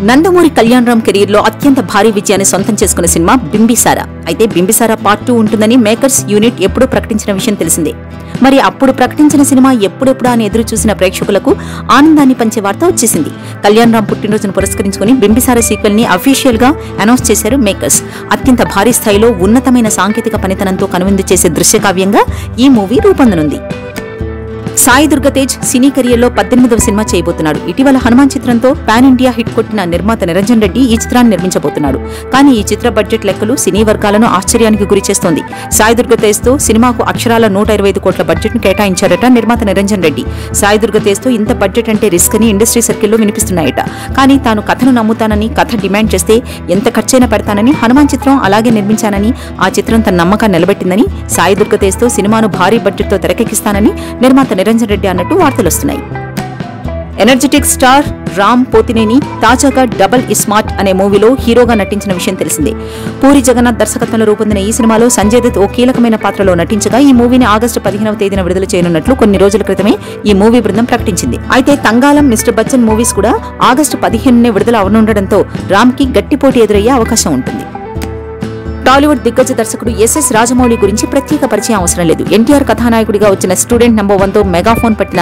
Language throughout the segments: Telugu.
నందమూరి కళ్యాణ్ రామ్ కెరీర్ లో అత్యంత భారీ విజయాన్ని సొంతం చేసుకున్న సినిమా బింబిసారా. అయితే బింబిసారా పార్ట్ 2 ఉంటుందని మేకర్స్ యూనిట్ ఎప్పుడూ ప్రకటించిన విషయం తెలిసిందే. మరి అప్పుడు ప్రకటించిన సినిమా ఎప్పుడెప్పుడా అని ఎదురు చూసిన ప్రేక్షకులకు ఆనందాన్ని పంచే వార్త వచ్చేసింది. కళ్యాణ్ రామ్ పుట్టినరోజును పురస్కరించుకుని బింబిసారా సీక్వెల్ ని అఫీషియల్ గా అనౌన్స్ చేశారు మేకర్స్. అత్యంత భారీ స్థాయిలో ఉన్నతమైన సాంకేతిక పనితనంతో కనువిందు చేసే దృశ్యకావ్యంగా ఈ మూవీ రూపొందనుంది. సాయి దుర్గా తేజ్ సినీ కెరియర్లో 18వ సినిమా చేయబోతున్నాడు. ఇటీవల హనుమాన్ చిత్రంతో పాన్ ఇండియా హిట్ కొట్టిన నిర్మాత నిరంజన్ రెడ్డి ఈ చిత్రాన్ని నిర్మించబోతున్నాడు. కానీ ఈ చిత్ర బడ్జెట్ లెక్కలు సినీ వర్గాలను ఆశ్చర్యానికి గురిచేస్తోంది. సాయి దుర్గా తేజ్ తో సినిమాకు అక్షరాల 125 కోట్ల బడ్జెట్ ను కేటాయించారట నిర్మాత నిరంజన్ రెడ్డి. సాయి దుర్గా తేజ్ తో ఇంత బడ్జెట్ అంటే రిస్క్ అని ఇండస్ట్రీ సర్కిల్లో వినిపిస్తున్నాయట. కానీ తాను కథను నమ్ముతానని, కథ డిమాండ్ చేస్తే ఎంత ఖర్చైనా పెడతానని, హనుమాన్ చిత్రం అలాగే నిర్మించానని, ఆ చిత్రం తన నమ్మకాన్ని నిలబెట్టిందని, సాయి దుర్గా తేజ్ తో సినిమాను భారీ బడ్జెట్ తో తెరకెక్కిస్తానని నిర్మాత నిరంజన్ రెడ్డి అన్నట్టు వార్తలొస్తున్నాయి. ఎనర్జెటిక్ స్టార్ రామ్ పోతినేని తాజాగా డబుల్ ఇస్మార్ట్ అనే మూవీలో హీరోగా నటించిన విషయం తెలిసిందే. పూరి జగన్నాథ్ దర్శకత్వంలో రూపొందిన ఈ సినిమాలో సంజయ్ దత్ ఓ కీలకమైన పాత్రలో నటించగా ఈ మూవీని ఆగస్టు 15వ తేదీన విడుదల చేయనున్నట్లు కొన్ని రోజుల క్రితమే ఈ మూవీ బృందం ప్రకటించింది. అయితే తంగాలం, మిస్టర్ బచ్చన్ మూవీస్ కూడా ఆగస్టు 15నే విడుదల అవనుండటంతో రామ్ కి గట్టి పోటీ ఎదురయ్యే అవకాశం ఉంటుంది. టాలీవుడ్ దిగ్గజ దర్శకుడు ఎస్ఎస్ రాజమౌళి గురించి ప్రత్యేక పరిచయం అవసరం లేదు. ఎన్టీఆర్ కథానాయకుడిగా వచ్చిన స్టూడెంట్ నంబర్ 1తో మెగాఫోన్ పట్టిన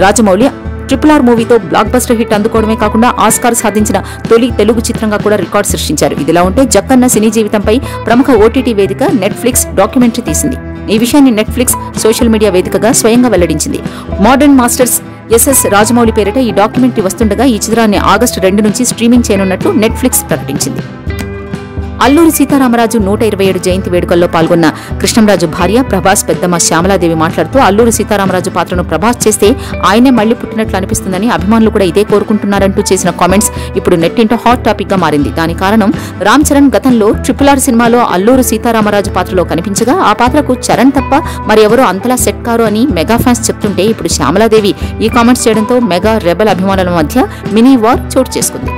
రాజమౌళి RRR మూవీతో బ్లాక్ బస్టర్ హిట్ అందుకోవడమే కాకుండా ఆస్కార్ సాధించిన తొలి తెలుగు చిత్రంగా కూడా రికార్డు సృష్టించారు. ఇదిలా ఉంటే జక్కన్న సినీ జీవితంపై ప్రముఖ ఓటీటీ వేదిక నెట్ఫ్లిక్స్ డాక్యుమెంటరీ తీసింది. ఈ విషయాన్ని నెట్ఫ్లిక్స్ సోషల్ మీడియా వేదికగా స్వయంగా వెల్లడించింది. మోడర్న్ మాస్టర్స్ ఎస్ఎస్ రాజమౌళి పేరిట ఈ డాక్యుమెంటరీ వస్తుండగా ఈ చిత్రాన్ని ఆగస్టు 2 నుంచి స్ట్రీమింగ్ చేయనున్నట్లు నెట్ఫ్లిక్స్ ప్రకటించింది. అల్లూరి సీతారామరాజు 127 జయంతి వేడుకల్లో పాల్గొన్న కృష్ణంరాజు భార్య ప్రభాస్ పెద్దమ్మ శ్యామలాదేవి మాట్లాడుతూ అల్లూరి సీతారామరాజు పాత్రను ప్రభాస్ చేస్తే ఆయనే మళ్లీ పుట్టినట్లు అనిపిస్తుందని, అభిమానులు కూడా ఇదే కోరుకుంటున్నారంటూ చేసిన కామెంట్స్ ఇప్పుడు నెట్టింట హాట్ టాపిక్ గా మారింది. దాని కారణం రామ్ చరణ్ గతంలో RRR సినిమాలో అల్లూరి సీతారామరాజు పాత్రలో కనిపించగా ఆ పాత్రకు చరణ్ తప్ప మరెవరూ అంతలా సెట్ కారు అని మెగా ఫ్యాన్స్ చెప్తుంటే ఇప్పుడు శ్యామలాదేవి ఈ కామెంట్స్ చేయడంతో మెగా రెబల్ అభిమానుల మధ్య మినీ వార్ చోటు చేసుకుంది.